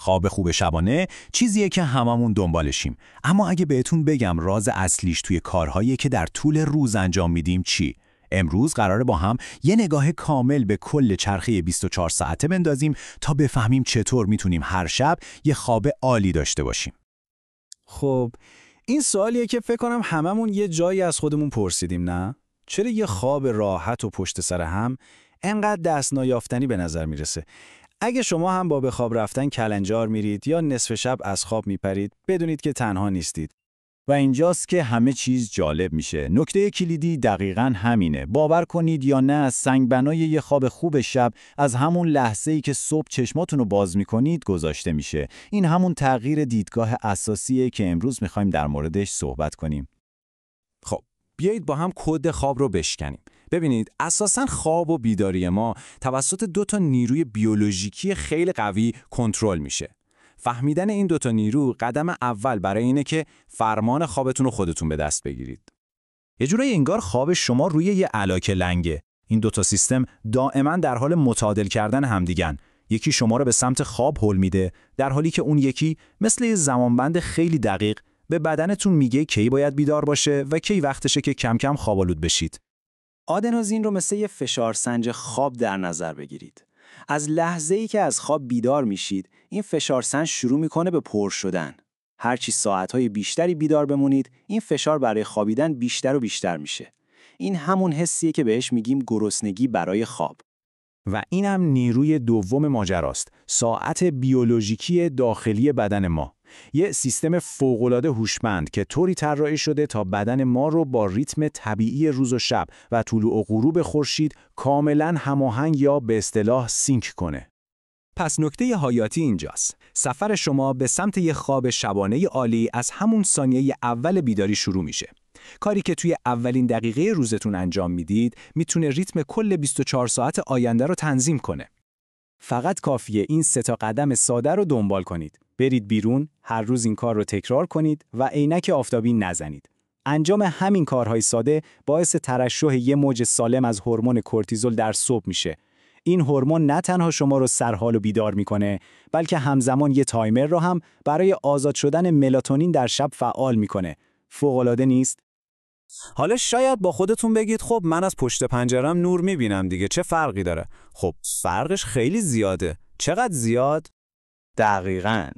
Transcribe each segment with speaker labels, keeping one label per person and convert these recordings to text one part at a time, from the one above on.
Speaker 1: خواب خوب شبانه چیزیه که هممون دنبالشیم. اما اگه بهتون بگم راز اصلیش توی کارهایی که در طول روز انجام میدیم چی؟ امروز قراره با هم یه نگاه کامل به کل چرخه 24 ساعته بندازیم تا بفهمیم چطور میتونیم هر شب یه خواب عالی داشته باشیم.
Speaker 2: خب این سوالیه که فکر کنم هممون یه جایی از خودمون پرسیدیم، نه؟ چرا یه خواب راحت و پشت سر هم انقدر دست نیافتنی به نظر میرسه؟ اگه شما هم با به خواب رفتن کلنجار میرید یا نصف شب از خواب میپرید، بدونید که تنها نیستید.
Speaker 3: و اینجاست که همه چیز جالب میشه. نکته کلیدی دقیقاً همینه. باور کنید یا نه، سنگبنای یه خواب خوب شب از همون لحظه‌ای که صبح چشماتون رو باز میکنید گذاشته میشه. این همون تغییر دیدگاه اساسیه که امروز میخوایم در موردش صحبت کنیم.
Speaker 2: خب بیایید با هم کد خواب رو بشکنیم. ببینید اساساً خواب و بیداری ما توسط دو تا نیروی بیولوژیکی خیلی قوی کنترل میشه. فهمیدن این دوتا نیرو قدم اول برای اینه که فرمان خوابتون رو خودتون به دست بگیرید.
Speaker 1: یه جورایی انگار خواب شما روی یه علاکه لنگه. این دوتا سیستم دائما در حال متعادل کردن همدیگن. یکی شما رو به سمت خواب هل میده، در حالی که اون یکی مثل یه زمانبند خیلی دقیق به بدنتون میگه کی باید بیدار باشه و کی وقتشه که کم کم خواب‌آلود بشید.
Speaker 2: آدنوزین رو مثل یه فشارسنج خواب در نظر بگیرید. از لحظه‌ای که از خواب بیدار میشید، این فشارسنج شروع میکنه به پر شدن. هرچی ساعت‌های بیشتری بیدار بمونید، این فشار برای خوابیدن بیشتر و بیشتر میشه. این همون حسیه که بهش میگیم گرسنگی برای خواب.
Speaker 1: و اینم نیروی دوم ماجراست، ساعت بیولوژیکی داخلی بدن ما. یه سیستم فوق‌العاده هوشمند که طوری طراحی شده تا بدن ما رو با ریتم طبیعی روز و شب و طلوع و غروب خورشید کاملاً هماهنگ یا به اصطلاح سینک کنه.
Speaker 2: پس نکته حیاتی اینجاست. سفر شما به سمت یه خواب شبانه عالی از همون ثانیه اول بیداری شروع میشه. کاری که توی اولین دقیقه روزتون انجام میدید میتونه ریتم کل 24 ساعت آینده رو تنظیم کنه. فقط کافیه این 3 تا قدم ساده رو دنبال کنید. برید بیرون، هر روز این کار رو تکرار کنید و عینک آفتابی نزنید. انجام همین کارهای ساده باعث ترشح یه موج سالم از هورمون کورتیزول در صبح میشه. این هورمون نه تنها شما رو سرحال و بیدار میکنه، بلکه همزمان یه تایمر رو هم برای آزاد شدن ملاتونین در شب فعال میکنه. فوق‌العاده نیست؟
Speaker 4: حالا شاید با خودتون بگید خب من از پشت پنجرم نور میبینم دیگه، چه فرقی داره؟ خب فرقش خیلی زیاده. چقدر زیاد؟
Speaker 2: دقیقاً.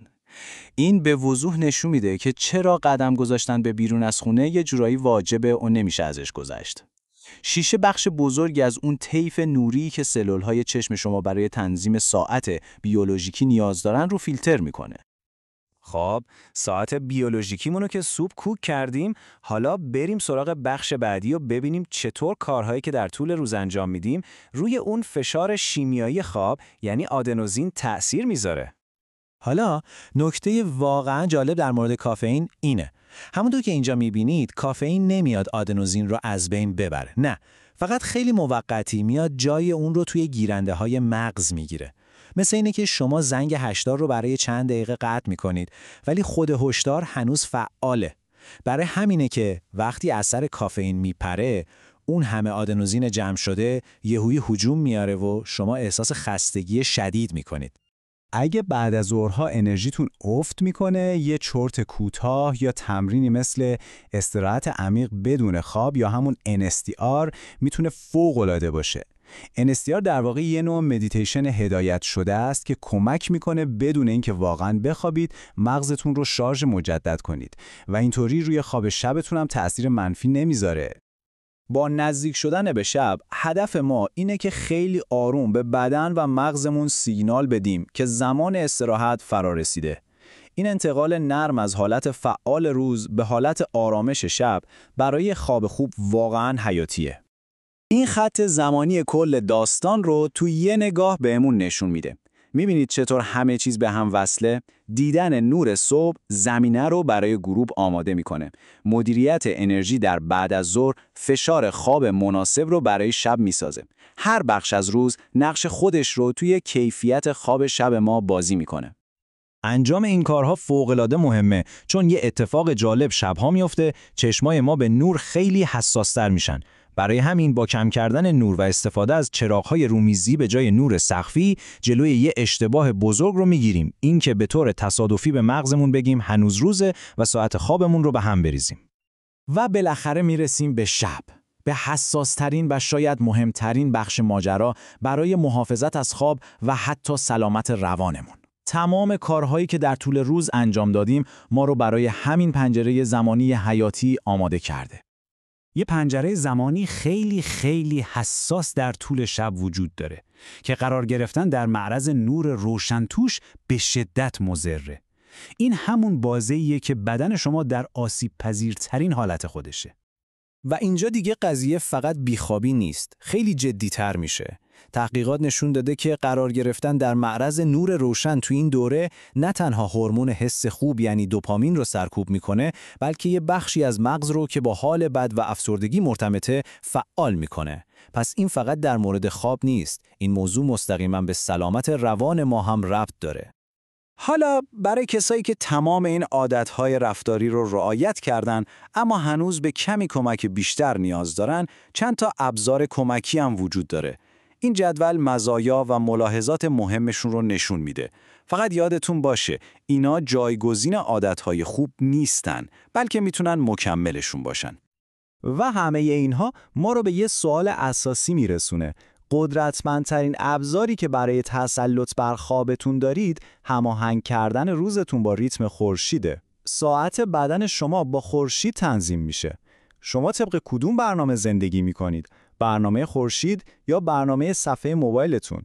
Speaker 2: این به وضوح نشون میده که چرا قدم گذاشتن به بیرون از خونه یه جورایی واجبه و نمیشه ازش گذشت. شیشه بخش بزرگی از اون طیف نوری که سلول‌های چشم شما برای تنظیم ساعت بیولوژیکی نیاز دارن رو فیلتر میکنه.
Speaker 4: خب ساعت بیولوژیکیمونو که سوپ کوک کردیم، حالا بریم سراغ بخش بعدی و ببینیم چطور کارهایی که در طول روز انجام میدیم روی اون فشار شیمیایی خواب یعنی آدنوزین تأثیر میذاره.
Speaker 1: حالا نکته واقعا جالب در مورد کافئین اینه. همونطور که اینجا میبینید کافئین نمیاد آدنوزین رو از بین ببره. نه، فقط خیلی موقتی میاد جای اون رو توی گیرنده های مغز میگیره. مثل اینه که شما زنگ هشدار رو برای چند دقیقه قطع میکنید ولی خود هشدار هنوز فعاله. برای همینه که وقتی اثر کافئین میپره اون همه آدنوزین جمع شده یهویی هجوم میاره و شما احساس خستگی شدید میکنید. اگه بعد از ظهرها انرژیتون افت میکنه، یه چرت کوتاه یا تمرینی مثل استراحت عمیق بدون خواب یا همون NSTR میتونه فوق‌العاده باشه. NSTR در واقع یه نوع مدیتیشن هدایت شده است که کمک میکنه بدون اینکه واقعاً بخوابید مغزتون رو شارژ مجدد کنید و اینطوری روی خواب شبتون هم تأثیر منفی نمیذاره. با نزدیک شدن به شب، هدف ما اینه که خیلی آروم به بدن و مغزمون سیگنال بدیم که زمان استراحت فرا رسیده. این انتقال نرم از حالت فعال روز به حالت آرامش شب برای خواب خوب واقعاً حیاتیه. این خط زمانی کل داستان رو تو یه نگاه بهمون نشون میده. میبینید چطور همه چیز به هم وصله؟ دیدن نور صبح زمینه رو برای غروب آماده میکنه. مدیریت انرژی در بعد از ظهر فشار خواب مناسب رو برای شب میسازه. هر بخش از روز نقش خودش رو توی کیفیت خواب شب ما بازی میکنه.
Speaker 2: انجام این کارها فوق‌العاده مهمه، چون یه اتفاق جالب شب‌ها میفته، چشمای ما به نور خیلی حساس‌تر میشن. برای همین با کم کردن نور و استفاده از چراغ‌های رومیزی به جای نور سقفی، جلوی یه اشتباه بزرگ رو میگیریم، این که به طور تصادفی به مغزمون بگیم هنوز روزه و ساعت خوابمون رو به هم بریزیم.
Speaker 1: و بالاخره میرسیم به شب، به حساس‌ترین و شاید مهمترین بخش ماجرا برای محافظت از خواب و حتی سلامت روانمون. تمام کارهایی که در طول روز انجام دادیم ما رو برای همین پنجره زمانی حیاتی آماده کرده.
Speaker 2: یه پنجره زمانی خیلی حساس در طول شب وجود داره که قرار گرفتن در معرض نور روشن توش به شدت مضره. این همون بازه‌ایه که بدن شما در آسیب پذیرترین حالت خودشه.
Speaker 4: و اینجا دیگه قضیه فقط بیخوابی نیست، خیلی جدی‌تر میشه. تحقیقات نشون داده که قرار گرفتن در معرض نور روشن تو این دوره نه تنها هورمون حس خوب یعنی دوپامین رو سرکوب میکنه، بلکه یه بخشی از مغز رو که با حال بد و افسردگی مرتبطه فعال میکنه. پس این فقط در مورد خواب نیست، این موضوع مستقیما به سلامت روان ما هم ربط داره.
Speaker 2: حالا برای کسایی که تمام این عادتهای رفتاری رو رعایت کردن اما هنوز به کمی کمک بیشتر نیاز دارن، چند تا ابزار کمکی هم وجود داره. این جدول مزایا و ملاحظات مهمشون رو نشون میده. فقط یادتون باشه اینا جایگزین عادتهای خوب نیستن، بلکه میتونن مکملشون باشن.
Speaker 3: و همه اینها ما رو به یه سوال اساسی میرسونه. قدرتمندترین ابزاری که برای تسلط بر خوابتون دارید، هماهنگ کردن روزتون با ریتم خورشیده. ساعت بدن شما با خورشید تنظیم میشه. شما طبق کدوم برنامه زندگی میکنید؟ برنامه خورشید یا برنامه صفحه موبایلتون؟